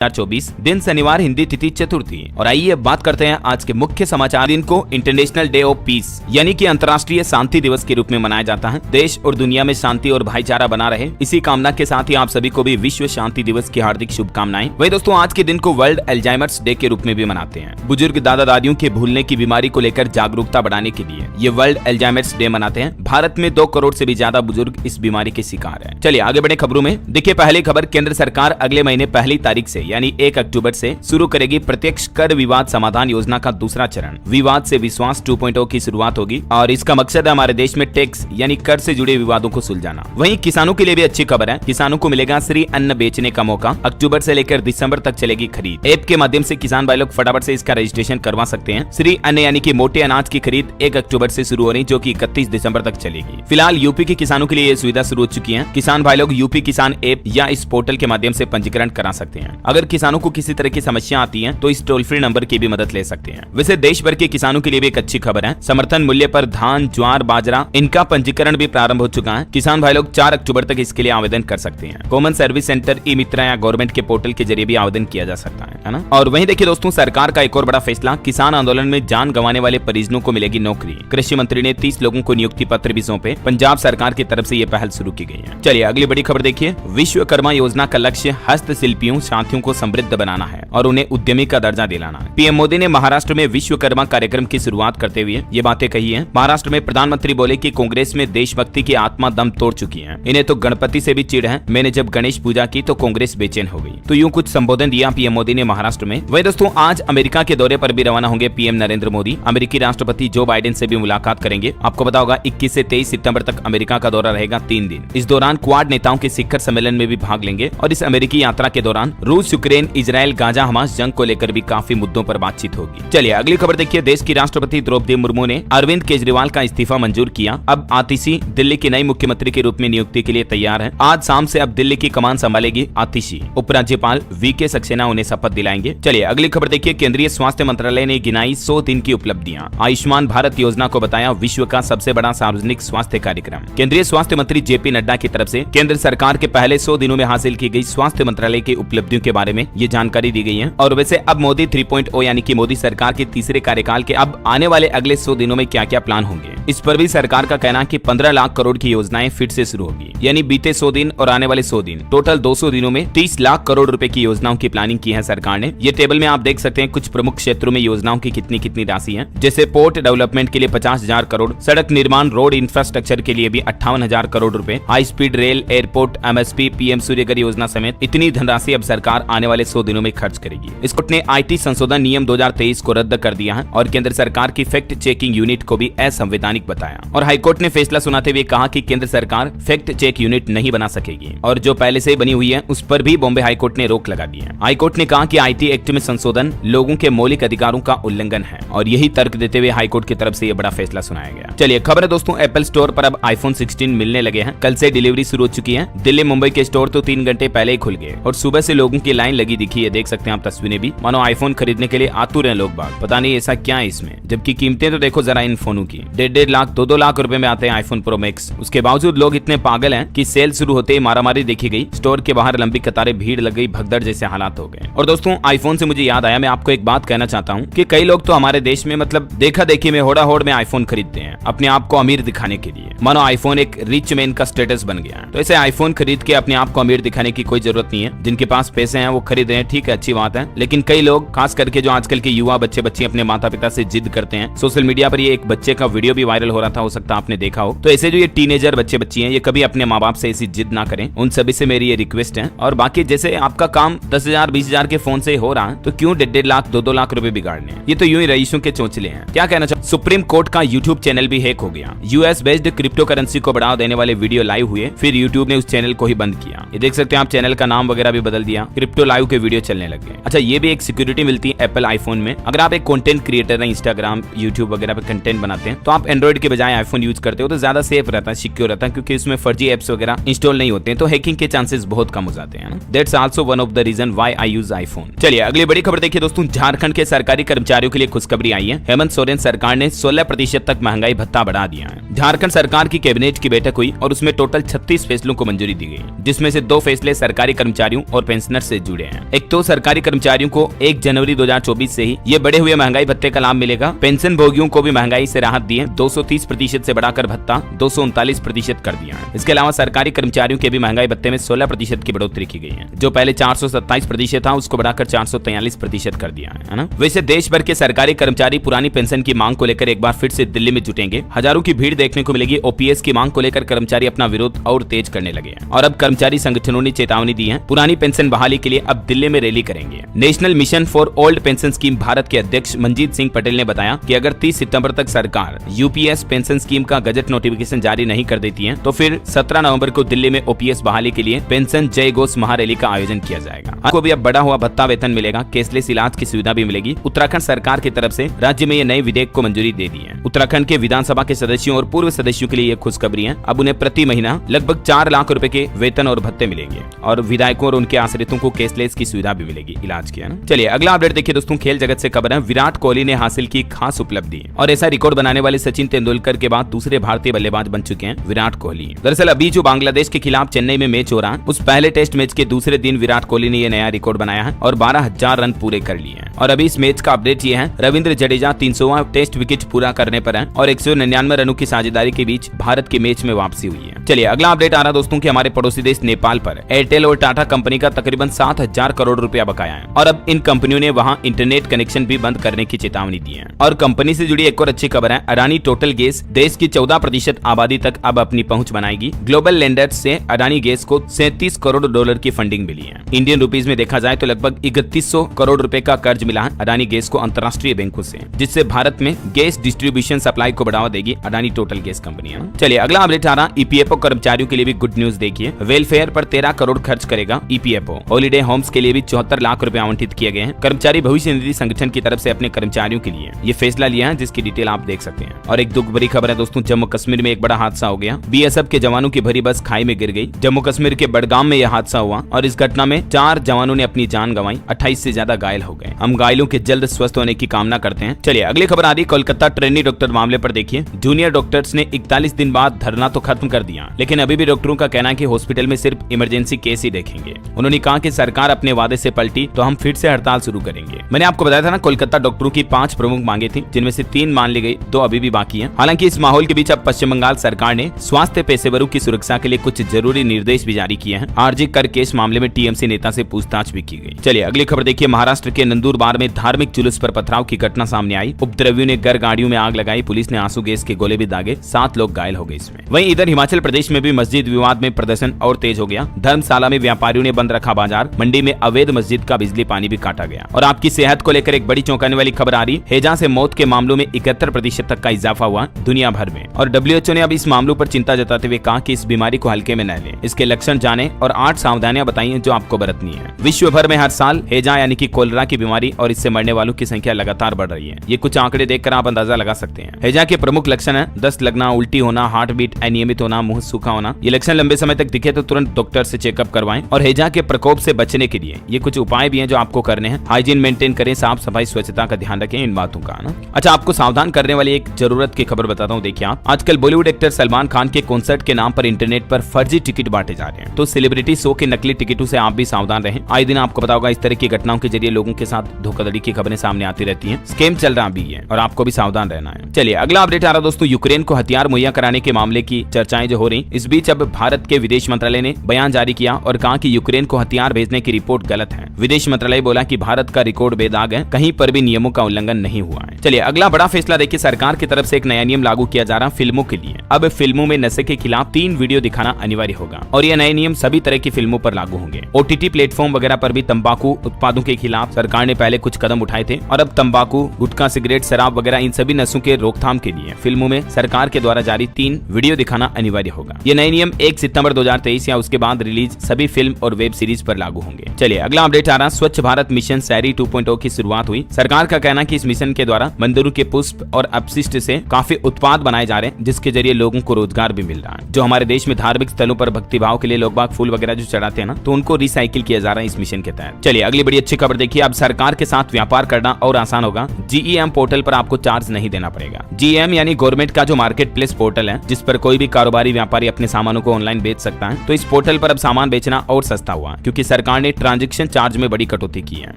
2024 दिन शनिवार, हिंदी तिथि चतुर्थी। और आइए अब बात करते हैं आज के मुख्य समाचार। दिन को इंटरनेशनल डे ऑफ पीस यानी कि अंतर्राष्ट्रीय शांति दिवस के रूप में मनाया जाता है। देश और दुनिया में शांति और भाईचारा बना रहे, इसी कामना के साथ ही आप सभी को भी विश्व शांति दिवस की हार्दिक शुभकामनाएं। वही दोस्तों, आज के दिन को वर्ल्ड एल्जाइमर्स डे के रूप में भी मनाते हैं। बुजुर्ग दादा दादियों के भूलने की बीमारी को लेकर जागरूकता बढ़ाने के लिए ये वर्ल्ड एल्जाइमर्स डे मनाते हैं। भारत में 2 करोड़ से भी ज्यादा बुजुर्ग इस बीमारी के शिकार हैं। चलिए आगे बढ़े खबरों में। देखिए पहली खबर, केंद्र सरकार अगले महीने 1 तारीख से यानी 1 अक्टूबर से शुरू करेगी प्रत्यक्ष कर विवाद समाधान योजना का दूसरा चरण। विवाद से विश्वास 2.0 की शुरुआत होगी और इसका मकसद है हमारे देश में टैक्स यानी कर से जुड़े विवादों को सुलझाना। वहीं किसानों के लिए भी अच्छी खबर है। किसानों को मिलेगा श्री अन्न बेचने का मौका। अक्टूबर से लेकर दिसंबर तक चलेगी खरीद। ऐप के माध्यम से किसान भाई लोग फटाफट से इसका रजिस्ट्रेशन करवा सकते हैं। श्री अन्न यानी कि मोटे अनाज की खरीद 1 अक्टूबर से शुरू हो रही, जो कि 31 दिसंबर तक चलेगी। फिलहाल यूपी के किसानों के लिए ये सुविधा शुरू हो चुकी है। किसान भाई लोग यूपी किसान ऐप या इस पोर्टल के माध्यम से पंजीकरण करा सकते हैं। अगर किसानों को किसी तरह की समस्या आती है तो इस टोल फ्री नंबर की भी मदद ले सकते हैं। वैसे देश भर के किसानों के लिए भी एक अच्छी खबर है। समर्थन मूल्य पर धान, ज्वार, बाजरा इनका पंजीकरण भी प्रारंभ हो चुका है। किसान भाई लोग 4 अक्टूबर तक इसके लिए आवेदन कर सकते हैं। कॉमन सर्विस सेंटर, ई मित्रा या गवर्नमेंट के पोर्टल के जरिए भी आवेदन किया जा सकता है ना। और वहीं देखिए दोस्तों, सरकार का एक और बड़ा फैसला, किसान आंदोलन में जान गंवाने वाले परिजनों को मिलेगी नौकरी। कृषि मंत्री ने 30 लोगों को नियुक्ति पत्र भी सौंपे। पंजाब सरकार की तरफ से ये पहल शुरू की गई है। चलिए अगली बड़ी खबर देखिए। विश्वकर्मा योजना का लक्ष्य हस्तशिल्पियों साथियों को समृद्ध बनाना है और उन्हें उद्यमी का दर्जा दिलाना है। पीएम मोदी ने महाराष्ट्र में विश्वकर्मा कार्यक्रम की शुरुआत करते हुए ये बातें कही हैं। महाराष्ट्र में प्रधानमंत्री बोले कि कांग्रेस में देशभक्ति की आत्मा दम तोड़ चुकी है। इन्हें तो गणपति से भी चिढ़ है। मैंने जब गणेश पूजा की तो कांग्रेस बेचैन हो गई। तो यूं कुछ संबोधन दिया पीएम मोदी ने महाराष्ट्र में। वही दोस्तों, आज अमेरिका के दौरे पर भी रवाना होंगे पीएम नरेंद्र मोदी। अमेरिकी राष्ट्रपति जो बाइडेन से भी मुलाकात करेंगे। आपको पता होगा 21 से 23 सितंबर तक अमेरिका का दौरा रहेगा 3 दिन। इस दौरान क्वाड नेताओं के शिखर सम्मेलन में भी भाग लेंगे और इस अमेरिकी यात्रा के दौरान रूस, यूक्रेन, इजराइल, गाजा, हमास जंग को लेकर भी काफी मुद्दों पर बातचीत होगी। चलिए अगली खबर देखिए। देश की राष्ट्रपति द्रौपदी मुर्मू ने अरविंद केजरीवाल का इस्तीफा मंजूर किया। अब आतिशी दिल्ली की नई मुख्यमंत्री के रूप में नियुक्ति के लिए तैयार है। आज शाम से अब दिल्ली की कमान संभालेगी आतिशी। उपराज्यपाल वीके सक्सेना उन्हें शपथ दिलाएंगे। चलिए अगली खबर देखिए। केंद्रीय स्वास्थ्य मंत्रालय ने गिनाई 100 दिन की उपलब्धियां। आयुष्मान भारत योजना को बताया विश्व का सबसे बड़ा सार्वजनिक स्वास्थ्य कार्यक्रम। केंद्रीय स्वास्थ्य मंत्री जेपी नड्डा की तरफ से केंद्र सरकार के पहले 100 दिनों में हासिल की गई स्वास्थ्य मंत्रालय की उपलब्धियों के बारे में ये जानकारी दी गई है। और वैसे अब मोदी 3.0 यानी कि मोदी सरकार के तीसरे कार्यकाल के अब आने वाले अगले 100 दिनों में क्या क्या प्लान होंगे, इस पर भी सरकार का कहना है कि 15 लाख करोड़ की योजनाएं फिर से शुरू होगी। यानी बीते 100 दिन और आने वाले 100 दिन, टोटल 200 दिनों में 30 लाख करोड़ रुपए की योजनाओं की प्लानिंग की है सरकार ने। ये टेबल में आप देख सकते हैं कुछ प्रमुख क्षेत्रों में योजनाओं की कितनी राशि है। जैसे पोर्ट डेवलपमेंट के लिए 50,000 करोड़, सड़क निर्माण, रोड इंफ्रास्ट्रक्चर के लिए भी 58,000 करोड़ रुपए, high speed rail, airport, MSP, PM Surya Ghar योजना समेत इतनी धनराशि अब सरकार आने वाले 100 दिनों में खर्च करेगी। इस कोर्ट ने आईटी संशोधन नियम 2023 को रद्द कर दिया है और केंद्र सरकार की फैक्ट चेकिंग यूनिट को भी असंवैधानिक बताया। और हाईकोर्ट ने फैसला सुनाते हुए कहा कि केंद्र सरकार फैक्ट चेक यूनिट नहीं बना सकेगी और जो पहले से बनी हुई है उस पर भी बॉम्बे हाईकोर्ट ने रोक लगा दी है। हाईकोर्ट ने कहा कि आईटी एक्ट में संशोधन लोगों के मौलिक अधिकारों का उल्लंघन है और यही तर्क देते हुए हाईकोर्ट की तरफ से यह बड़ा फैसला सुनाया गया। चलिए खबर है दोस्तों, एप्पल स्टोर पर अब आईफोन 16 मिलने लगे हैं। कल से डिलीवरी शुरू हो चुकी है। दिल्ली, मुंबई के स्टोर तो 3 घंटे पहले ही खुल गए और सुबह से लोगों की लाइन लगी दिखी है। देख सकते हैं आप तस्वीरें भी, मानो आईफोन खरीदने के लिए आतुर हैं लोग बाग। पता नहीं ऐसा क्या है इसमें, जबकि कीमतें तो देखो जरा इन फोनों की 1.5 लाख 2 लाख रुपए में आते हैं आईफोन प्रो मैक्स। उसके बावजूद लोग इतने पागल हैं कि सेल शुरू होते ही मारामारी देखी गई। स्टोर के बाहर लंबी कतारें, भीड़ लग गई, भगदड़ जैसे हालात हो गए। और दोस्तों, आईफोन से मुझे याद आया, मैं आपको एक बात कहना चाहता हूँ कि कई लोग तो हमारे देश में मतलब देखा देखी में होड़ा होड़ में आईफोन खरीदते हैं अपने आप को अमीर दिखाने के लिए। मानो आईफोन एक रिच मैन का स्टेटस बन गया है। तो ऐसे आईफोन खरीद के अपने आप को अमीर दिखाने की कोई जरूरत नहीं है। जिनके पास पैसे हैं वो खरीद रहे हैं, ठीक है, अच्छी बात है। लेकिन कई लोग, खास करके जो आजकल के युवा बच्चे अपने माता पिता से जिद करते हैं। सोशल मीडिया पर ये एक बच्चे का वीडियो भी वायरल हो रहा था, हो सकता है आपने देखा हो। तो ऐसे जो ये टीनेजर बच्चे हैं, ये कभी अपने माँ बाप से ऐसी जिद ना करें। उन सभी से मेरी ये रिक्वेस्ट है। और बाकी जैसे आपका काम 10,000 20,000 के फोन से हो रहा है तो क्यों 1.5 लाख 2 लाख रुपए बिगाड़ने? ये तो यूं ही रईसों के चोंचले हैं। क्या कहना चाहिए। सुप्रीम कोर्ट का यूट्यूब चैनल भी हैक हो गया। यूएस बेस्ड क्रिप्टो करेंसी को बढ़ावा देने वाले वीडियो लाइव हुए, फिर यूट्यूब ने उस चैनल को ही बंद किया। ये देख सकते हैं आप, चैनल का नाम वगैरह भी बदल दिया। क्रिप्टो लाइव के वीडियो चलने लगे। अच्छा, ये भी एक सिक्योरिटी मिलती है एप्पल आईफोन में। अगर आप एक कंटेंट क्रिएटर है, इंस्टाग्राम, यूट्यूब वगैरह पे कंटेंट बनाते हैं, तो आप एंड्रॉइड के बजाय आईफोन यूज करते हो तो ज्यादा सेफ रहता है, सिक्योर रहता है, क्योंकि इसमें फर्जी एप्स वगैरह इंस्टॉल नहीं होते हैं, तो हैकिंग के चांसेस बहुत कम हो जाते हैं। That's also one of the reason why I use iPhone. चलिए अगली बड़ी खबर देखिए दोस्तों, झारखंड के सरकारी कर्मचारियों के लिए खुशखबरी आई है। हेमंत सोरेन सरकार ने 16% तक महंगाई भत्ता बढ़ा दिया है। झारखंड सरकार की कैबिनेट की बैठक हुई और उसमें टोटल 36 फैसलों को मंजूरी दी गई, जिसमें से 2 फैसले सरकारी कर्मचारियों और पेंशनर से जुड़े हैं। एक तो सरकारी कर्मचारियों को 1 जनवरी 2024 से ही ये बढ़े हुए महंगाई भत्ते का लाभ मिलेगा। पेंशन भोगियों को भी महंगाई से राहत दी है, 230% से बढ़ाकर भत्ता 239% कर दिया है। इसके अलावा सरकारी कर्मचारियों के भी महंगाई भत्ते में 16% की बढ़ोतरी की गई है। जो पहले 427% था उसको बढ़ाकर 443% कर दिया है ना। वैसे देश भर के सरकारी कर्मचारी पुरानी पेंशन की मांग को लेकर एक बार फिर से दिल्ली में जुटेंगे। हजारों की भीड़ देखने को मिलेगी। ओपीएस की मांग को लेकर कर्मचारी अपना विरोध और तेज करने लगे हैं और अब कर्मचारी संगठनों ने चेतावनी दी है, पुरानी पेंशन बहाली के लिए अब दिल्ली में रैली करेंगे। National mission for old pension scheme Bharat के अध्यक्ष मंजीत सिंह पटेल ने बताया कि अगर 30 सितंबर तक सरकार यूपीएस पेंशन स्कीम का गजट नोटिफिकेशन जारी नहीं कर देती है तो फिर 17 नवंबर को दिल्ली में ओपीएस बहाली के लिए पेंशन जय घोष महारैली का आयोजन किया जाएगा। आपको भी अब बढ़ा हुआ भत्ता वेतन मिलेगा, केसलेस इलाज की सुविधा भी मिलेगी। उत्तराखंड सरकार की तरफ से राज्य में ये नए विधेयक को मंजूरी दे दी है। उत्तराखंड के विधानसभा के सदस्यों और पूर्व सदस्यों के लिए ये खुशखबरी है। अब उन्हें प्रति महीना लगभग 4 लाख रुपए के वेतन और भत्ते मिलेंगे और विधायकों और उनके आश्रितों को केसलेस की सुविधा भी मिलेगी इलाज की, है ना। चलिए अगला अपडेट देखिए दोस्तों, खेल जगत से खबर है। विराट कोहली ने हासिल की खास उपलब्धि और ऐसा रिकॉर्ड बनाने वाले सचिन तेंदुलकर के बाद दूसरे भारतीय बल्लेबाज बन चुके हैं विराट कोहली। दरअसल अभी जो बांग्लादेश के खिलाफ चेन्नई में मैच हो रहा है उस पहले टेस्ट मैच के दूसरे दिन विराट कोहली ने यह नया रिकॉर्ड बनाया है और 12,000 रन पूरे कर लिए हैं। और अभी इस मैच का अपडेट ये है, रविंद्र जडेजा 300वां टेस्ट विकेट पूरा करने पर है और 199 रनों की साझेदारी के बीच भारत के मैच में वापसी हुई है। चलिए अगला अपडेट आ रहा दोस्तों कि हमारे पड़ोसी देश नेपाल पर एयरटेल और टाटा कंपनी का तकरीबन 7,000 करोड़ रुपया बकाया है और अब इन कंपनियों ने वहां इंटरनेट कनेक्शन भी बंद करने की चेतावनी दी है। और कंपनी से जुड़ी एक और अच्छी खबर है, अडानी टोटल गैस देश की 14% आबादी तक अब अपनी पहुंच बनाएगी। ग्लोबल लेंडर्स से अडानी गैस को $37 करोड़ की फंडिंग मिली है। इंडियन रुपीज में देखा जाए तो लगभग 3100 करोड़ रुपए का कर्ज मिला है अडानी गैस को अंतर्राष्ट्रीय बैंकों से, जिससे भारत में गैस डिस्ट्रीब्यूशन सप्लाई को बढ़ावा देगी अडानी टोटल गैस कंपनी है। चलिए अगला अपडेट आ रहा, ईपीएफओ कर्मचारियों के लिए भी गुड न्यूज देखिए। वेलफेयर पर 13 करोड़ खर्च करेगा ईपीएफओ। हॉलीडे होम्स के लिए भी 74 लाख रुपए आवंटित किए गए हैं। कर्मचारी भविष्य निधि संगठन की तरफ से अपने कर्मचारियों के लिए ये फैसला लिया है, जिसकी डिटेल आप देख सकते हैं। और एक दुख भरी खबर है दोस्तों, जम्मू कश्मीर में एक बड़ा हादसा हो गया। बीएसएफ के जवानों की भरी बस खाई में गिर गई। जम्मू कश्मीर के बडगाम में यह हादसा हुआ और इस घटना में 4 जवानों ने अपनी जान गंवाई, 28 से ज्यादा घायल हो गए। हम घायलों के जल्द स्वस्थ होने की कामना करते हैं। चलिए अगली खबर आ रही, कोलकाता ट्रेनी डॉक्टर मामले पर देखिए। जूनियर डॉक्टर्स ने 41 दिन बाद धरना तो खत्म कर दिया, लेकिन अभी भी डॉक्टरों का कहना है कि हॉस्पिटल में सिर्फ इमरजेंसी केस ही देखेंगे। उन्होंने कहा कि सरकार अपने वादे से पलटी तो हम फिर से हड़ताल शुरू करेंगे। मैंने आपको बताया था ना, कोलकाता डॉक्टरों की 5 प्रमुख मांगे थी, जिनमें से 3 मान ली गई, 2 अभी भी बाकी हैं। हालांकि इस माहौल के बीच अब पश्चिम बंगाल सरकार ने स्वास्थ्य पेशेवरों की सुरक्षा के लिए कुछ जरूरी निर्देश भी जारी किए हैं। आरजी कर केस मामले में टीएमसी नेता से पूछताछ भी की गई। चलिए अगली खबर देखिए, महाराष्ट्र के नंदुरबार में धार्मिक जुलूस पर पथराव की घटना सामने आई। उपद्रवियों ने घर गाड़ियों में आग लगाई, पुलिस ने आंसू गैस के गोले भी दागे, 7 लोग घायल हो गए इसमें। वहीं इधर हिमाचल प्रदेश में भी मस्जिद विवाद में प्रदर्शन और तेज हो गया। धर्मशाला में व्यापारियों ने बंद रखा बाजार, मंडी में अवैध मस्जिद का बिजली पानी भी काटा गया। और आपकी सेहत को लेकर एक बड़ी चौंकाने वाली खबर आ रही, हैजा से मौत के मामलों में 71% तक का इजाफा हुआ दुनिया भर में। और WHO ने अब इस मामलों पर चिंता जताते हुए कहा कि इस बीमारी को हल्के में न लें, इसके लक्षण जाने और 8 सावधानियां बताई हैं जो आपको बरतनी है। विश्व भर में हर साल हैजा यानी कि कोलेरा की बीमारी और इससे मरने वालों की संख्या लगातार बढ़ रही है। ये कुछ आंकड़े देखकर आप अंदाजा लगा सकते हैं। हैजा के प्रमुख लक्षण है दस्त लगना, उल्टी होना, हार्ट बीट अनियमित होना, मुंह सूखा होना। ये लक्षण लंबे समय तक दिखे तो तुरंत डॉक्टर से चेकअप करवाएं। और हैजा के प्रकोप से बचने के लिए ये कुछ उपाय भी हैं जो आपको करने हैं। हाइजीन मेंटेन करें, साफ सफाई स्वच्छता का ध्यान रखें, इन बातों का ना। अच्छा, आपको सावधान करने वाली एक जरूरत की खबर बताता हूँ। देखिए आप, आजकल बॉलीवुड एक्टर सलमान खान के कॉन्सर्ट के नाम पर इंटरनेट पर फर्जी टिकट बांटे जा रहे हैं। तो सेलिब्रिटी शो के नकली टिकटों से आप भी सावधान रहें। आए दिन आपको पता होगा इस तरह की घटनाओं के जरिए लोगों के साथ धोखाधड़ी की खबरें सामने आती रहती हैं। स्कैम चल रहा भी है और आपको भी सावधान रहना है। चलिए अगला अपडेट आ रहा दोस्तों, यूक्रेन को हथियार मुहैया कराने के मामले की चर्चाएं जो हो रही, इस बीच अब भारत के विदेश मंत्रालय ने बयान जारी किया और कहा कि यूक्रेन को हथियार भेजने की रिपोर्ट गलत है। विदेश मंत्रालय बोला कि भारत का रिकॉर्ड बेदाग है, कहीं पर भी नियमों का उल्लंघन नहीं हुआ है। चलिए अगला बड़ा फैसला देखिए, सरकार की तरफ से एक नया नियम लागू किया जा रहा फिल्मों के लिए। अब फिल्मों में नशे के खिलाफ 3 वीडियो दिखाना अनिवार्य होगा और यह नए नियम सभी तरह की फिल्मों पर लागू होंगे। ओटीटी प्लेटफॉर्म वगैरह पर भी तंबाकू उत्पादों के खिलाफ सरकार ने पहले कुछ कदम उठाए थे और अब तंबाकू, गुटखा, सिगरेट, शराब वगैरह इन सभी नशों के रोकथाम के लिए फिल्मों में सरकार के द्वारा जारी 3 वीडियो दिखाना अनिवार्य होगा। ये नए नियम 1 सितंबर 2023 या उसके बाद रिलीज सभी फिल्म और वेब सीरीज पर लागू होंगे। चलिए अगला अपडेट आ रहा, स्वच्छ भारत मिशन शहरी 2.0 की शुरुआत हुई। सरकार का कहना है कि इस मिशन के द्वारा मंदिरों के पुष्प और अपशिष्ट से काफी उत्पाद बनाए जा रहे हैं, जिसके जरिए लोगों को रोजगार भी मिल रहा है। जो हमारे देश में धार्मिक स्थलों पर भक्तिभाव के लिए लोग बाग फूल वगैरह जो चढ़ाते हैं ना, तो उनको रिसाइकिल किया जा रहा है इस मिशन के तहत। चलिए चलिए अगली बड़ी अच्छी खबर देखिए, अब सरकार के साथ व्यापार करना और आसान होगा। GeM पोर्टल पर आपको चार्ज नहीं देना पड़ेगा। GeM यानी गवर्नमेंट का जो मार्केट प्लेस पोर्टल है, जिस पर कोई भी कारोबारी व्यापारी अपने सामानों को ऑनलाइन बेच सकता है। तो इस पोर्टल पर अब सामान बेचना और सस्ता हुआ, क्योंकि सरकार ने ट्रांजैक्शन चार्ज में बड़ी कटौती की है।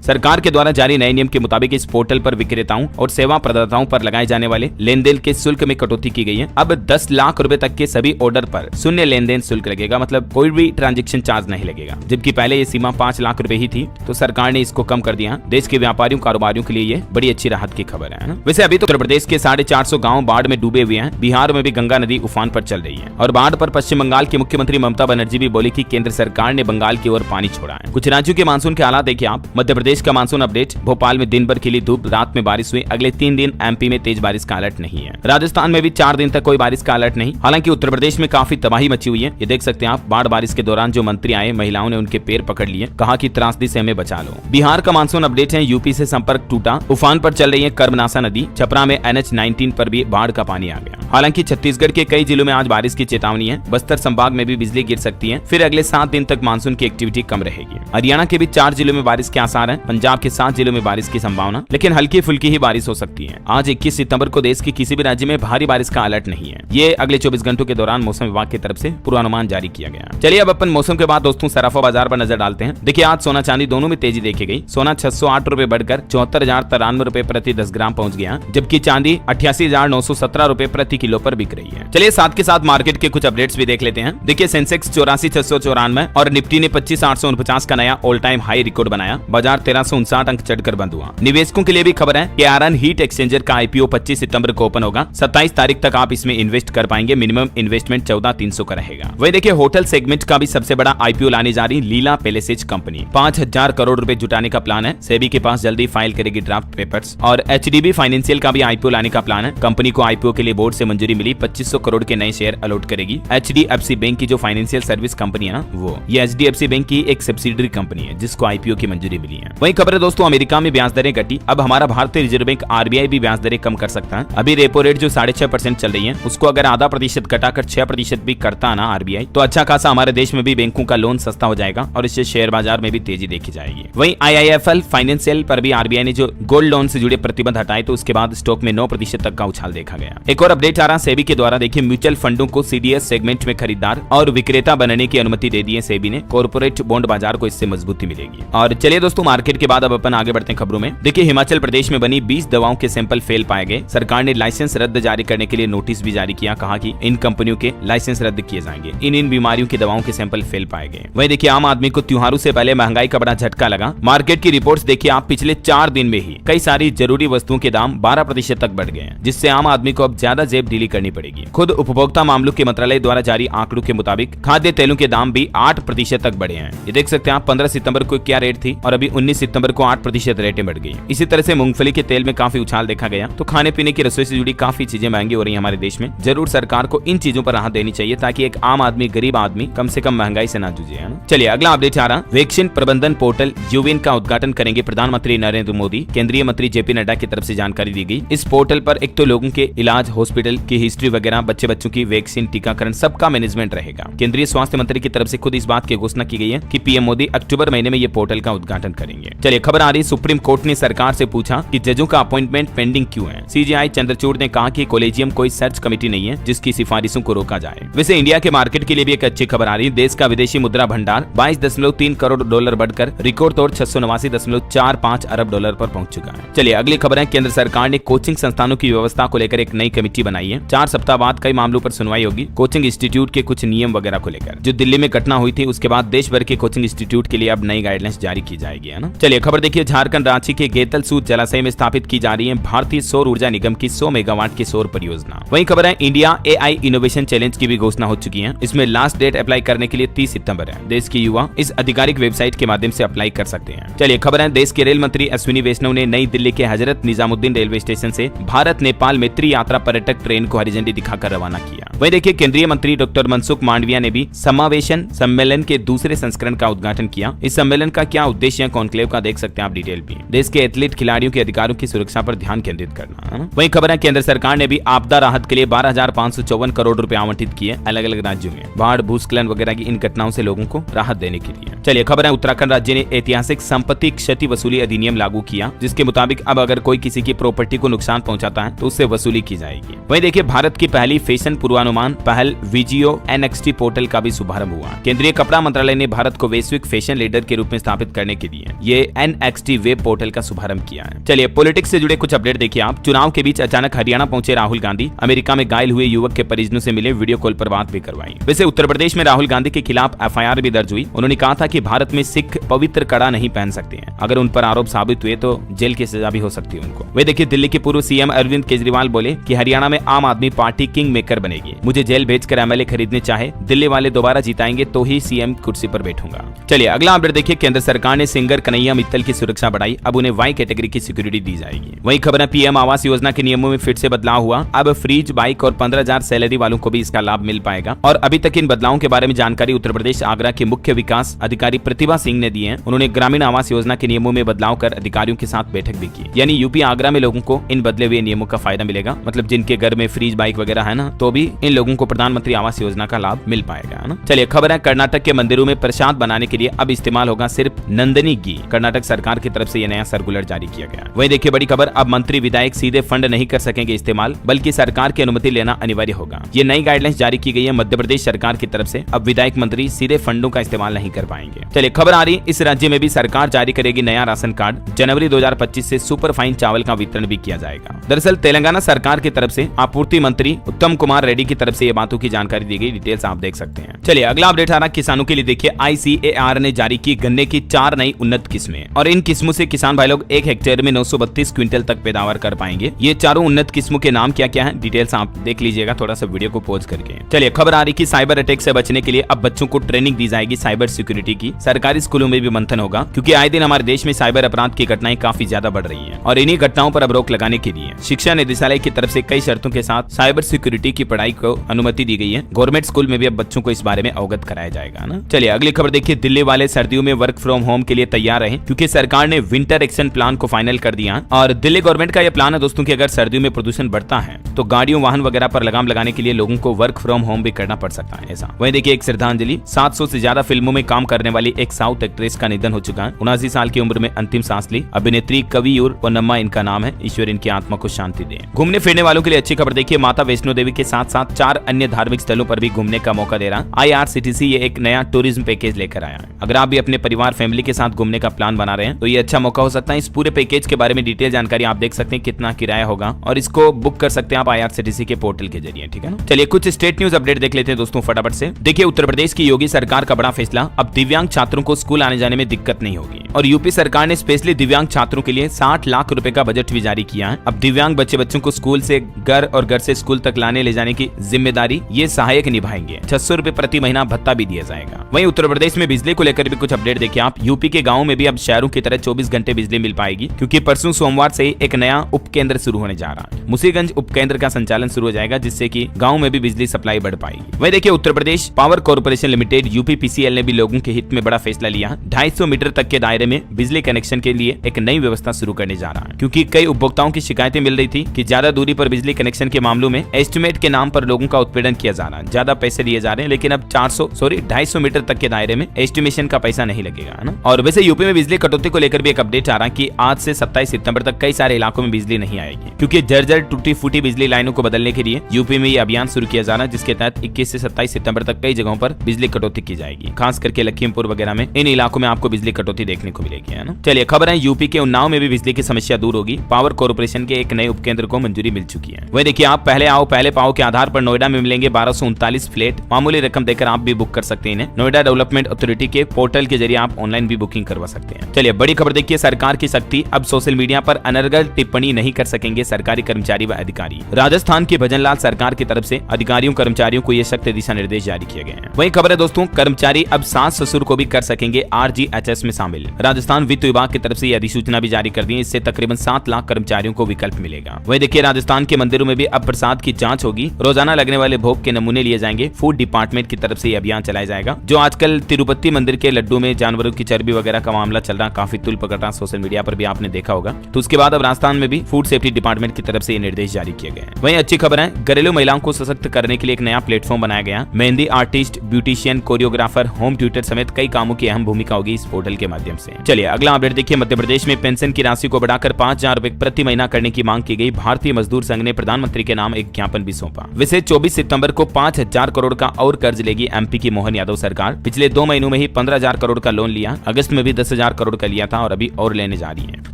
सरकार के द्वारा जारी नए नियम के मुताबिक इस पोर्टल पर विक्रेताओं और सेवा प्रदाताओं पर लगाए जाने वाले लेन देन के शुल्क में कटौती की गई है। अब 10 लाख रुपए तक के सभी ऑर्डर पर शून्य लेन देन शुल्क लगेगा, मतलब कोई भी ट्रांजैक्शन चार्ज नहीं लगेगा। जबकि पहले ये सीमा 5 लाख रुपए ही थी, तो सरकार ने इसको कम कर दिया। देश के व्यापारियों कारोबारियों के लिए ये बड़ी अच्छी राहत की खबर है। वैसे अभी तो उत्तर प्रदेश के 450 गाँव बाढ़ में डूबे हुए हैं। बिहार में भी गंगा नदी उफान पर चल रही है और बाढ़ पर पश्चिम बंगाल की मुख्यमंत्री ममता बनर्जी भी बोली कि केंद्र सरकार ने बंगाल की ओर पानी छोड़ा है। कुछ राज्यों के मानसून के हालात देखिए आप। मध्य प्रदेश का मानसून अपडेट, भोपाल में दिन भर खिली धूप, रात में बारिश हुई। अगले 3 दिन MP में तेज बारिश का अलर्ट नहीं है। राजस्थान में भी 4 दिन तक कोई बारिश का अलर्ट नहीं। हालांकि उत्तर प्रदेश में काफी तबाही मची हुई है। ये देख सकते हैं आप, बाढ़ बारिश के दौरान जो मंत्री आए, महिलाओं ने उनके पैर पकड़ लिए, कहा कि त्रासदी से हमें बचा लो। बिहार का मानसून अपडेट है, यूपी से संपर्क टूटा, उफान पर चल रही है कर्मनासा नदी। छपरा में NH-19 पर भी बाढ़ का पानी आ गया। हालांकि छत्तीसगढ़ के कई जिलों में आज बारिश की चेतावनी है। बस्तर संभाग में भी बिजली गिर सकती है। फिर अगले 7 दिन तक मानसून की एक्टिविटी कम रहेगी। हरियाणा के भी 4 जिलों में बारिश के आसार हैं। पंजाब के 7 जिलों में बारिश की संभावना, लेकिन हल्की फुल्की ही बारिश हो सकती है। आज 21 सितंबर को देश के किसी भी राज्य में भारी बारिश का अलर्ट नहीं है। ये अगले 24 घंटों के दौरान मौसम विभाग की तरफ से पूर्वानुमान जारी किया गया। चलिए अब अपन मौसम के बाद दोस्तों सराफा बाजार पर नजर डालते हैं। देखिए आज सोना चांदी दोनों में तेजी देखी गई। सोना 608 रुपए बढ़कर 74,093 रुपए प्रति 10 ग्राम पहुंच गया, जबकि चांदी 88,917 रुपए प्रति किलो पर बिक रही है। चलिए साथ के साथ मार्केट के कुछ अपडेट्स भी देख लेते हैं। देखिए सेंसेक्स 84,694 और निफ्टी ने 25,849 का नया ऑल टाइम हाई रिकॉर्ड बनाया। बाजार 1359 अंक चढ़कर बंद हुआ। निवेशकों के लिए भी खबर है कि आयरन हीट एक्सचेंजर का IPO 25 सितंबर को ओपन होगा। 27 तारीख तक आप इसमें इन्वेस्ट कर पाएंगे। मिनिमम इन्वेस्टमेंट 14,300 का रहेगा। वही देखिए होटल सेगमेंट का भी सबसे बड़ा IPO लाने जा रही लीला पैलेसेज कंपनी। 5,000 करोड़ रुपए जुटाने का प्लान है। सेबी के पास जल्दी फाइल करेगी ड्राफ्ट पेपर्स। और HDB फाइनेंशियल का भी IPO लाने का प्लान है। कंपनी को IPO के लिए बोर्ड से मंजूरी मिली। 2500 करोड़ के नए शेयर अलॉट करेगी। HDFC बैंक की जो फाइनेंशियल सर्विस कंपनी है ना, वो ये HDFC बैंक की एक सब्सिडरी कंपनी है जिसको IPO की मंजूरी मिली है। वही खबर है दोस्तों, अमेरिका में ब्याज दरें घटी। अब हमारा भारतीय रिजर्व बैंक RBI भी ब्याज दरें कम कर सकता है। अभी रेपो रेट जो 6.5% चल रही है, उसको अगर आधा प्रतिशत घटाकर 6% भी करता है ना RBI, तो अच्छा खासा हमारे देश में भी बैंकों का लोन सस्ता हो जाएगा और इससे शेयर बाजार में भी तेजी देखी जाएगी। वहीं IIFL फाइनेंशियल पर भी RBI ने जो गोल्ड लोन से जुड़े प्रतिबंध हटाए, तो उसके बाद स्टॉक में 9% तक का उछाल देखा गया। एक और अपडेट आ रहा सेबी के द्वारा, देखिए म्यूचुअल फंडों को CDS सेगमेंट में खरीदार और विक्रेता बनने की अनुमति दे दी है सेबी ने। कॉर्पोरेट बॉन्ड बाजार को इससे मजबूती मिलेगी। और चलिए दोस्तों मार्केट के बाद अब अपन आगे बढ़ते हैं खबरों में। देखिए हिमाचल प्रदेश में बनी 20 दवाओं के सैंपल फेल पाए गए। सरकार ने लाइसेंस रद्द जारी करने के लिए नोटिस भी जारी किया। कहा कि इन कंपनियों के लाइसेंस रद्द किए जाएंगे। इन बीमारियों की दवाओं के सैंपल फेल पाए गए। वही देखिए आम आदमी को त्योहारों से पहले महंगाई का बड़ा झटका लगा। मार्केट की रिपोर्ट्स देखिए आप, पिछले 4 दिन में ही कई सारी जरूरी वस्तुओं के दाम 12% तक बढ़ गए हैं, जिससे आम आदमी को अब ज्यादा जेब ढीली करनी पड़ेगी। खुद उपभोक्ता मामलों के मंत्रालय द्वारा जारी आंकड़ों के मुताबिक खाद्य तेलों के दाम भी 8% तक बढ़े हैं। ये देख सकते हैं आप, 15 सितंबर को क्या रेट थी और अभी 19 सितंबर को 8% रेटें बढ़ गई। इसी तरह से मूंगफली के तेल में काफी उछाल देखा गया। तो खाने पीने की रसोई से जुड़ी काफी चीजें महंगी हो रही है हमारे देश में। जरूर सरकार को इन चीजों पर राहत देनी चाहिए, ताकि एक आम आदमी, गरीब आदमी कम से कम महंगाई से ना जूझे, है ना। चलिए अगला अपडेट आ रहा, वैक्सीन प्रबंधन पोर्टल यूविन का उद्घाटन करेंगे प्रधानमंत्री नरेंद्र मोदी। केंद्रीय मंत्री JP नड्डा की तरफ से जानकारी दी गई। इस पोर्टल पर एक तो लोगों के इलाज, हॉस्पिटल की हिस्ट्री वगैरह, बच्चों की वैक्सीन, टीकाकरण, सबका मैनेजमेंट रहेगा। केंद्रीय स्वास्थ्य मंत्री की तरफ से खुद इस बात की घोषणा की गई है कि PM मोदी अक्टूबर महीने में ये पोर्टल का उद्घाटन करेंगे। चलिए खबर आ रही, सुप्रीम कोर्ट ने सरकार से पूछा कि जजों का अपॉइंटमेंट पेंडिंग क्यों है। CJI चंद्रचूड़ ने कहा कि कॉलेजियम कोई सर्च कमेटी नहीं है जिसकी सिफारिशों को रोका जाए। वैसे इंडिया के मार्केट के लिए भी एक अच्छी खबर आ रही है। देश का विदेशी मुद्रा भंडार 22.3 करोड़ डॉलर बढ़कर रिकॉर्ड तोड़ 689.45 अरब डॉलर पर पहुंच चुका है। चलिए अगली खबर है, केंद्र सरकार ने कोचिंग संस्थानों की व्यवस्था को लेकर एक नई कमेटी बनाई है। 4 सप्ताह बाद कई मामलों पर सुनवाई होगी। कोचिंग इंस्टीट्यूट के कुछ नियम वगैरह को लेकर, जो दिल्ली में घटना हुई थी, उसके बाद देश भर के कोचिंग इंस्टीट्यूट के लिए अब नई गाइडलाइंस जारी की जाएगी, है ना। चलिए खबर देखिए, झारखंड रांची के गेतल सूद जलाशय में स्थापित की जा रही है भारतीय सौर ऊर्जा निगम की 100 मेगावाट की सौर परियोजना। वही खबर है, इंडिया AI इनोवेशन चैलेंज की भी घोषणा हो चुकी है। इसमें लास्ट डेट अप्लाई करने के लिए 30 सितंबर है। देश के युवा इस आधिकारिक वेबसाइट के माध्यम से अप्लाई कर सकते हैं। चलिए खबर है, देश के रेल मंत्री अश्विनी वैष्णव ने नई दिल्ली के हजरत निजामुद्दीन रेलवे स्टेशन से भारत नेपाल मैत्री यात्रा पर्यटक ट्रेन ट्रेन को हरी झंडी दिखाकर रवाना किया। वहीं देखिए केंद्रीय मंत्री डॉक्टर मनसुख मांडविया ने भी समावेशन सम्मेलन के दूसरे संस्करण का उद्घाटन किया। इस सम्मेलन का क्या उद्देश्य है कॉन्क्लेव का देख सकते हैं आप डिटेल भी। देश के एथलीट खिलाड़ियों के अधिकारों की सुरक्षा पर ध्यान केंद्रित करना। वहीं खबर है केंद्र सरकार ने भी आपदा राहत के लिए 12,554 करोड़ रुपए आवंटित किए अलग अलग राज्यों में बाढ़ भूस्खलन वगैरह की इन घटनाओं से लोगों को राहत देने के लिए। चलिए खबर है उत्तराखंड राज्य ने ऐतिहासिक संपत्ति क्षति वसूली अधिनियम लागू किया, जिसके मुताबिक अब अगर कोई किसी की प्रॉपर्टी को नुकसान पहुंचाता है तो उससे वसूली की जाएगी। वहीं देखिए भारत की पहली फैशन पूर्वानुमान पहल विजियो NXT पोर्टल का भी शुभारंभ हुआ। केंद्रीय कपड़ा मंत्रालय ने भारत को वैश्विक फैशन लीडर के रूप में स्थापित करने के लिए ये NXT वेब पोर्टल का शुभारंभ किया है। चलिए पॉलिटिक्स से जुड़े कुछ अपडेट देखिए आप। चुनाव के बीच अचानक हरियाणा पहुंचे राहुल गांधी, अमेरिका में घायल हुए युवक के परिजनों से मिले, वीडियो कॉल पर बात भी करवाई। वैसे उत्तर प्रदेश में राहुल गांधी के खिलाफ FIR भी दर्ज हुई। उन्होंने कहा था कि भारत में सिख पवित्र कड़ा नहीं पहन सकते हैं, अगर उन पर आरोप साबित हुए तो जेल की सजा भी हो सकती है उनको। वे देखिए दिल्ली के पूर्व CM अरविंद केजरीवाल बोले कि हरियाणा में आम आदमी पार्टी किंग मेकर बनेगी, मुझे जेल भेजकर MLA खरीदने चाहे, दिल्ली वाले दोबारा जिताएंगे तो ही CM कुर्सी पर बैठूंगा। चलिए अगला अपडेट देखिए। केंद्र सरकार ने सिंगर कन्हैया मित्तल की सुरक्षा बढ़ाई, अब उन्हें Y कैटेगरी की सिक्योरिटी दी जाएगी। वहीं खबर है PM आवास योजना के नियमों में फिर से बदलाव हुआ, अब फ्रीज बाइक और 15,000 सैलरी वालों को भी इसका लाभ मिल पाएगा। और अभी तक इन बदलावों के बारे में जानकारी उत्तर प्रदेश आगरा के मुख्य विकास अधिकारी प्रतिभा सिंह ने दी है। उन्होंने ग्रामीण आवास योजना के नियमों में बदलाव कर अधिकारियों के साथ बैठक भी की, यानी यूपी आगरा में लोगों को इन बदले हुए नियमों का फायदा मिलेगा। मतलब जिनके घर में फ्रीज बाइक वगैरह है ना, तो भी इन लोगों को प्रधानमंत्री आवास योजना का लाभ मिल पाएगा, है ना। चलिए खबर है कर्नाटक के मंदिरों में प्रसाद बनाने के लिए अब इस्तेमाल होगा सिर्फ नंदनी घी। कर्नाटक सरकार की तरफ से यह नया सर्कुलर जारी किया गया। वहीं देखिए बड़ी खबर, अब मंत्री विधायक सीधे फंड नहीं कर सकेंगे इस्तेमाल, बल्कि सरकार की अनुमति लेना अनिवार्य होगा। ये नई गाइडलाइंस जारी की गई है मध्य प्रदेश सरकार की तरफ से। अब विधायक मंत्री सीधे फंडों का इस्तेमाल नहीं कर पाएंगे। चलिए खबर आ रही, इस राज्य में भी सरकार जारी करेगी नया राशन कार्ड। जनवरी 2025 से सुपर फाइन चावल का वितरण भी किया जाएगा। दरअसल तेलंगाना सरकार की तरफ से आपूर्ति मंत्री उत्तम कुमार रेड्डी की तरफ से ये बातों की जानकारी दी गई। डिटेल्स आप देख सकते हैं। चलिए अगला अपडेट आ रहा किसानों के लिए देखिए। ICAR ने जारी की गन्ने की 4 नई उन्नत किस्में, और इन किस्मों से किसान भाई लोग 1 हेक्टेयर में 932 क्विंटल तक पैदावार कर पाएंगे। ये चारों उन्नत किस्मों के नाम क्या क्या है, डिटेल्स आप देख लीजिएगा थोड़ा सा वीडियो को पॉज करके। चलिए खबर आ रही कि साइबर अटैक से बचने के लिए अब बच्चों को ट्रेनिंग दी जाएगी साइबर सिक्योरिटी की। सरकारी स्कूलों में भी मंथन होगा, क्योंकि आए दिन हमारे देश में साइबर अपराध की घटनाएं काफी ज्यादा बढ़ रही हैं, और इन्हीं घटनाओं पर अब रोक लगाने के लिए शिक्षा निदेशालय की तरफ से कई शर्तों के साथ साइबर सिक्योरिटी की पढ़ाई को अनुमति दी गई है। गवर्नमेंट स्कूल में भी अब बच्चों को इस बारे में अवगत कराया जाएगा ना। चलिए अगली खबर देखिए। दिल्ली वाले सर्दियों में वर्क फ्रॉम होम के लिए तैयार रहे, क्योंकि सरकार ने विंटर एक्शन प्लान को फाइनल कर दिया। और दिल्ली गवर्नमेंट का यह प्लान है दोस्तों कि अगर सर्दियों में प्रदूषण बढ़ता है तो गाड़ियों वाहन वगैरह पर लगाम लगाने के लिए लोगों को वर्क फ्रॉम होम भी करना पड़ सकता है ऐसा। वहीं देखिए एक श्रद्धांजलि, 700 से ज्यादा फिल्मों में काम करने वाली एक साउथ एक्ट्रेस का निधन हो चुका है। 79 साल की उम्र में अंतिम सांस ली। अभिनेत्री कवियूर पोन्नम्मा इनका नाम है। ईश्वर इनकी आत्मा को शांति दे। घूमने फिरने वालों के लिए अच्छी खबर देखिए। माता वैष्णो देवी के साथ साथ 4 अन्य धार्मिक स्थलों पर भी घूमने का मौका दे रहा IRCTC ये एक नया टूरिज्म पैकेज लेकर आया है। अगर आप भी अपने परिवार फैमिली के साथ घूमने का प्लान बना रहे हैं तो ये अच्छा मौका हो सकता है। इस पूरे पैकेज के बारे में डिटेल जानकारी आप देख सकते हैं, कितना किराया होगा, और इसको बुक कर सकते हैं आप IRCTC के पोर्टल के जरिए, ठीक है ना। चलिए कुछ स्टेट न्यूज अपडेट देख लेते हैं दोस्तों फटाफट से। देखिए उत्तर प्रदेश की योगी सरकार का बड़ा फैसला, अब दिव्यांग छात्रों को स्कूल आने जाने में दिक्कत नहीं होगी। और यूपी सरकार ने स्पेशली दिव्यांग छात्रों के लिए 60 लाख रुपए का बजट भी जारी किया है। अब दिव्यांग बच्चों को स्कूल से घर और घर से स्कूल तक लाने ले जाने की जिम्मेदारी ये सहायक निभाएंगे। 600 रुपए प्रति महीना भत्ता भी दिया जाएगा। वहीं उत्तर प्रदेश में बिजली को लेकर भी कुछ अपडेट देखिए आप। यूपी के गाँव में भी अब शहरों की तरह 24 घंटे बिजली मिल पाएगी, क्योंकि परसों सोमवार से एक नया उपकेंद्र शुरू होने जा रहा है। मुसीगंज उपकेंद्र का संचालन शुरू हो जाएगा, जिससे कि गाँव में भी बिजली सप्लाई बढ़ पाएगी। वहीं देखिए Uttar Pradesh power corporation limited UPPCL ने भी लोगों के हित में बड़ा फैसला लिया। 250 मीटर तक के दायरे में बिजली कनेक्शन के लिए एक नई व्यवस्था शुरू करने जा रहा है, क्योंकि कई उपभोक्ताओं की शिकायतें मिल रही थी कि ज्यादा दूरी पर बिजली कनेक्शन के मामलों में एस्टिमेट के नाम पर लोगों का उत्पीड़न किया जा रहा है, ज्यादा पैसे लिए जा रहे हैं। लेकिन अब 250 मीटर तक के दायरे में एस्टिमेशन का पैसा नहीं लगेगा, है ना। और वैसे यूपी में बिजली कटौती को लेकर भी एक अपडेट आ रहा है कि आज से 27 सितंबर तक कई सारे इलाकों में बिजली नहीं आएगी, क्योंकि जर्जर टूटी फूटी बिजली लाइनों को बदलने के लिए यूपी में ये अभियान शुरू किया जा रहा है, जिसके तहत 21 से 27 सितंबर तक कई जगहों पर बिजली कटौती की जाएगी। खास करके लखीमपुर वगैरह में इन इलाकों में आपको बिजली कटौती देखने को मिलेगी, है ना। चलिए खबर है यूपी के उन्नाव में भी बिजली की समस्या दूर होगी। पावर कॉर्पोरेशन के एक नए उपकेंद्र को मंजूरी मिल चुकी है। वही देखिए आप पहले आओ पहले पाओ के आधार पर नोएडा में मिलेंगे 1239 फ्लैट। मामूली रकम देकर आप भी बुक कर सकते हैं इन्हें। नोएडा डेवलपमेंट अथॉरिटी के पोर्टल के जरिए आप ऑनलाइन भी बुकिंग करवा सकते हैं। चलिए बड़ी खबर देखिए। सरकार की सख्ती, अब सोशल मीडिया पर अनर्गल टिप्पणी नहीं कर सकेंगे सरकारी कर्मचारी व अधिकारी। राजस्थान के भजनलाल सरकार की तरफ से अधिकारियों कर्मचारियों को ये सख्त दिशा निर्देश जारी किए गए हैं। वही खबर है दोस्तों, कर्मचारी अब सास ससुर को भी कर सकेंगे RGHS में शामिल। राजस्थान वित्त विभाग की तरफ से यह अधिसूचना भी जारी कर दी है। इससे तकरीबन 7 लाख कर्मचारियों को विकल्प मिलेगा। वही देखिए राजस्थान के मंदिरों में भी भी अब प्रसाद की जांच होगी। रोजाना लगने वाले भोग के नमूने लिए जाएंगे। फूड डिपार्टमेंट की तरफ से ये अभियान चलाया जाएगा। जो आजकल तिरुपति मंदिर के लड्डू में जानवरों की चर्बी वगैरह का मामला चल रहा, काफी तुल पकड़ रहा, सोशल मीडिया पर भी आपने देखा होगा। तो उसके बाद अब राजस्थान में भी फूड सेफ्टी डिपार्टमेंट की तरफ से ये निर्देश जारी किए गए हैं। वहीं अच्छी खबर है, घरेलू महिलाओं को सशक्त करने के लिए एक नया प्लेटफॉर्म बनाया गया। Mehndi artist, beautician, choreographer, home tutor समेत कई कामों की अहम भूमिका होगी इस पोर्टल के माध्यम से। चलिए अगला अपडेट देखिए। मध्य प्रदेश में पेंशन की राशि को बढ़ाकर 5,000 रुपए प्रति महीना करने की मांग की गई। भारतीय मजदूर संघ ने प्रधानमंत्री के नाम एक ज्ञापन भी सौंपा। वैसे 24 सितंबर को 5,000 करोड़ का और कर्ज लेगी एमपी की मोहन यादव सरकार। पिछले 2 महीनों में ही 15,000 करोड़ का लोन लिया। अगस्त में भी 10,000 करोड़ का लिया था और अभी और लेने जा रही है।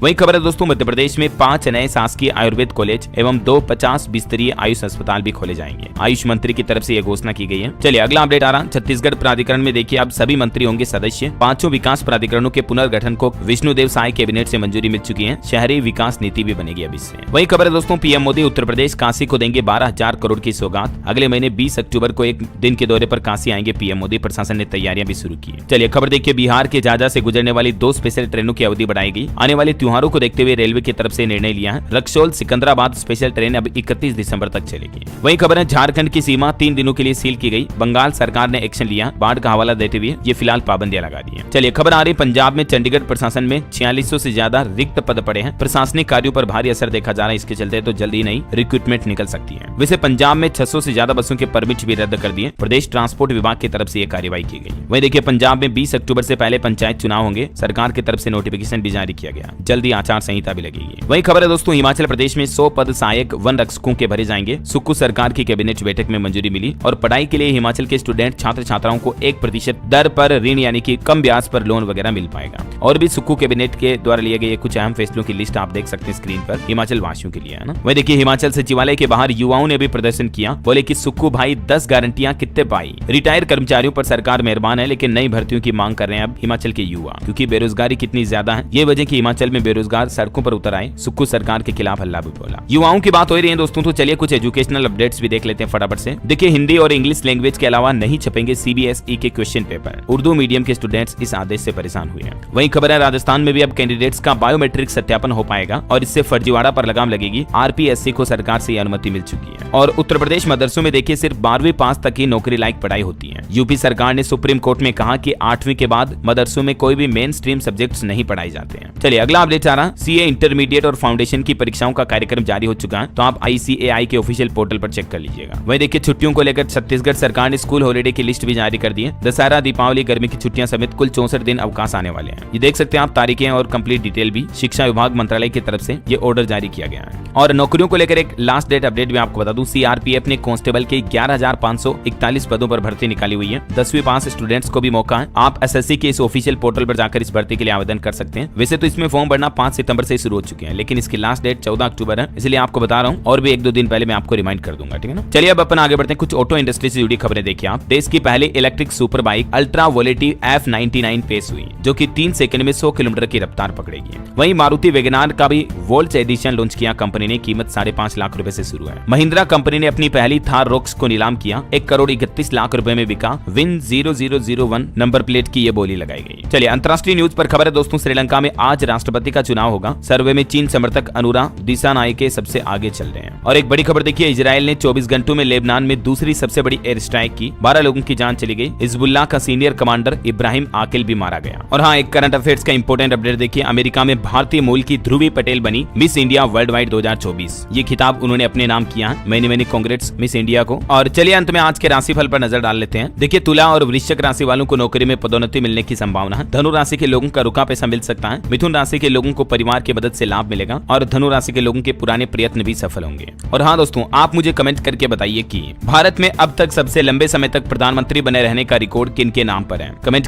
वही खबर है दोस्तों, मध्य प्रदेश में 5 नए शासकीय आयुर्वेद कॉलेज एवं 2 50 बिस्तरीय आयुष अस्पताल भी खोले जाएंगे। आयुष मंत्री की तरफ से यह घोषणा की गई है। चलिए अगला अपडेट आ रहा। छत्तीसगढ़ प्राधिकरण में देखिए अब सभी मंत्री होंगे सदस्य। 5 विकास प्राधिकरणों के पुनर्गठन को विष्णुदेव साय कैबिनेट से मंजूरी मिल चुकी है। शहरी विकास नीति भी बनेगी अब इससे। वही खबर है दोस्तों, पीएम मोदी उत्तर प्रदेश काशी को देंगे 12,000 करोड़ की सौगात। अगले महीने 20 अक्टूबर को एक दिन के दौरे पर काशी आएंगे पीएम मोदी। प्रशासन ने तैयारियां भी शुरू की है। चलिए खबर देखिए, बिहार के झाझा से गुजरने वाली 2 स्पेशल ट्रेनों की अवधि बढ़ाई गई। आने वाले त्योहारों को देखते हुए रेलवे की तरफ से निर्णय लिया है। रक्सौल सिकंदराबाद स्पेशल ट्रेन अब 31 दिसंबर तक चलेगी। वही खबर है, झारखंड की सीमा 3 दिनों के लिए सील की गई। बंगाल सरकार ने एक्शन लिया। बाढ़ का हवाला देते हुए ये फिलहाल पाबंदियां लगा दी है। चलिए खबर आ रही, पंजाब में चंडीगढ़ प्रशासन में 4600 से ज्यादा रिक्त पद पड़े हैं। प्रशासनिक कार्यों पर भारी असर देखा जा रहा है। इसके चलते तो जल्दी नहीं रिक्रूटमेंट निकल सकती है। वैसे पंजाब में 600 से ज्यादा बसों के परमिट भी रद्द कर दिए। प्रदेश ट्रांसपोर्ट विभाग की तरफ से यह कार्रवाई की गई। वहीं देखिए, पंजाब में 20 अक्टूबर से पहले पंचायत चुनाव होंगे। सरकार की तरफ से नोटिफिकेशन भी जारी किया गया। जल्दी आचार संहिता भी लगेगी। वही खबर है दोस्तों, हिमाचल प्रदेश में 100 पद सहायक वन रक्षकों के भरे जाएंगे। सुक्खू सरकार की कैबिनेट बैठक में मंजूरी मिली और पढ़ाई के लिए हिमाचल के स्टूडेंट छात्र छात्राओं को 1% दर पर ऋण यानी कि कम ब्याज पर लोन वगैरह मिल पाएगा। और भी सुक्खू कैबिनेट के द्वारा लिए गए कुछ अहम फैसलों की लिस्ट आप देख सकते हैं स्क्रीन पर, हिमाचल वासियों के लिए है ना। वही देखिए, हिमाचल सचिवालय के बाहर युवाओं ने भी प्रदर्शन किया। बोले कि सुक्खू भाई 10 गारंटियां कितने पाई। रिटायर कर्मचारियों पर सरकार मेहरबान है, लेकिन नई भर्तियों की मांग कर रहे हैं अब हिमाचल के युवा, क्योंकि बेरोजगारी कितनी ज्यादा है। ये वजह कि हिमाचल में बेरोजगार सड़कों पर उतर आए। सुक्खू सरकार के खिलाफ हल्ला भी बोला। युवाओं की बात हो रही है दोस्तों, तो चलिए कुछ एजुकेशनल अपडेट्स भी देख लेते हैं फटाफट से। देखिए, हिंदी और इंग्लिश लैंग्वेज के अलावा नहीं छपेंगे सीबीएसई के क्वेश्चन पेपर। उर्दू मीडियम के स्टूडेंट्स इस आदेश से परेशान हुए हैं। वहीं खबर है, राजस्थान में भी अब कैंडिडेट्स का बायोमेट्रिक सत्यापन हो पाएगा और इससे फर्जीवाड़ा पर लगाम लगेगी। आरपीएससी को सरकार से अनुमति मिल चुकी है। और उत्तर प्रदेश मदरसों में देखिए सिर्फ 12वीं पास तक ही नौकरी लायक पढ़ाई होती है। यूपी सरकार ने सुप्रीम कोर्ट में कहा कि 8वीं के बाद मदरसों में कोई भी मेन स्ट्रीम सब्जेक्ट्स नहीं पढ़ाए जाते हैं। चलिए अगला अपडेट आ रहा, सीए इंटरमीडिएट और फाउंडेशन की परीक्षाओं का कार्यक्रम जारी हो चुका है। तो आप ICAI के ऑफिशियल पोर्टल पर चेक कर लीजिएगा। वहीं देखिए, छुट्टियों को लेकर छत्तीसगढ़ सरकार ने स्कूल हॉलिडे की लिस्ट भी जारी कर दी है। दशहरा, दीपावली, गर्मी की छुट्टियां समेत कुल 64 दिन अवकाश आने वाले हैं। ये देख सकते हैं आप तारीखें और कंप्लीट डिटेल भी। शिक्षा विभाग मंत्रालय की तरफ से ये ऑर्डर जारी किया गया है। और नौकरियों को लेकर एक लास्ट डेट अपडेट भी आपको बता दूं, सीआरपीएफ ने कांस्टेबल के 11,541 पदों पर भर्ती निकाली हुई है। 10वीं पास स्टूडेंट्स को भी मौका है। आप एसएससी के इस ऑफिशियल पोर्टल पर जाकर इस भर्ती के लिए आवेदन कर सकते हैं। वैसे तो इसमें फॉर्म भरना 5 सितंबर से शुरू हो चुके हैं, लेकिन इसकी लास्ट डेट 14 अक्टूबर है, इसलिए आपको बता रहा हूँ। और भी 1-2 दिन पहले मैं आपको रिमाइंड कर दूंगा, ठीक है ना। चलिए अब अपन आगे बढ़ते हैं। कुछ ऑटो इंडस्ट्री से जुड़ी खबरें देखिए आप। देश की पहली electric super bike Ultraviolette F99 पेश हुई, जो कि 3 सेकंड में 100 किलोमीटर की रफ्तार पकड़ेगी। वहीं मारुति वैगनार का भी वोल्ट्स एडिशन लॉन्च किया कंपनी ने। कीमत 5.5 लाख रुपए से शुरू है। महिंद्रा कंपनी ने अपनी पहली थार रॉक्स को नीलाम किया। 1,31,00,000 रुपए में बिका। विन 0001 नंबर प्लेट की ये बोली लगाई गई। चलिए अंतर्राष्ट्रीय न्यूज पर खबर है दोस्तों, श्रीलंका में आज राष्ट्रपति का चुनाव होगा। सर्वे में चीन समर्थक अनुरा दिसानायके सबसे आगे चल रहे हैं। और एक बड़ी खबर देखिए, इजराइल ने 24 घंटों में लेबनान में दूसरी सबसे बड़ी एयर स्ट्राइक की। 12 लोगों की जान चली गई। हिजबुल्लाह का सीनियर कमांडर इब्राहिम आकिल भी मारा गया। और हाँ, एक करंट अफेयर्स का इंपॉर्टेंट अपडेट देखिए, अमेरिका में भारतीय मूल की ध्रुवी पटेल बनी मिस इंडिया वर्ल्ड वाइड 2024। ये खिताब उन्होंने अपने नाम किया है। मैनी कांग्रेट्स मिस इंडिया को। और चलिए अंत में आज के राशिफल पर नजर डाल लेते हैं। देखिए, तुला और वृश्चिक राशि वालों को नौकरी में पदोन्नति मिलने की संभावना है। धनु राशि के लोगों का रुका पैसा मिल सकता है। मिथुन राशि के लोगों को परिवार की मदद से लाभ मिलेगा। और धनु राशि के लोगों के पुराने प्रयत्न भी सफल होंगे। और हाँ दोस्तों, आप मुझे कमेंट करके बताइए कि भारत में अब तक सबसे लंबे समय तक प्रधानमंत्री बने रहने का रिकॉर्ड किन के नाम पर है। कमेंट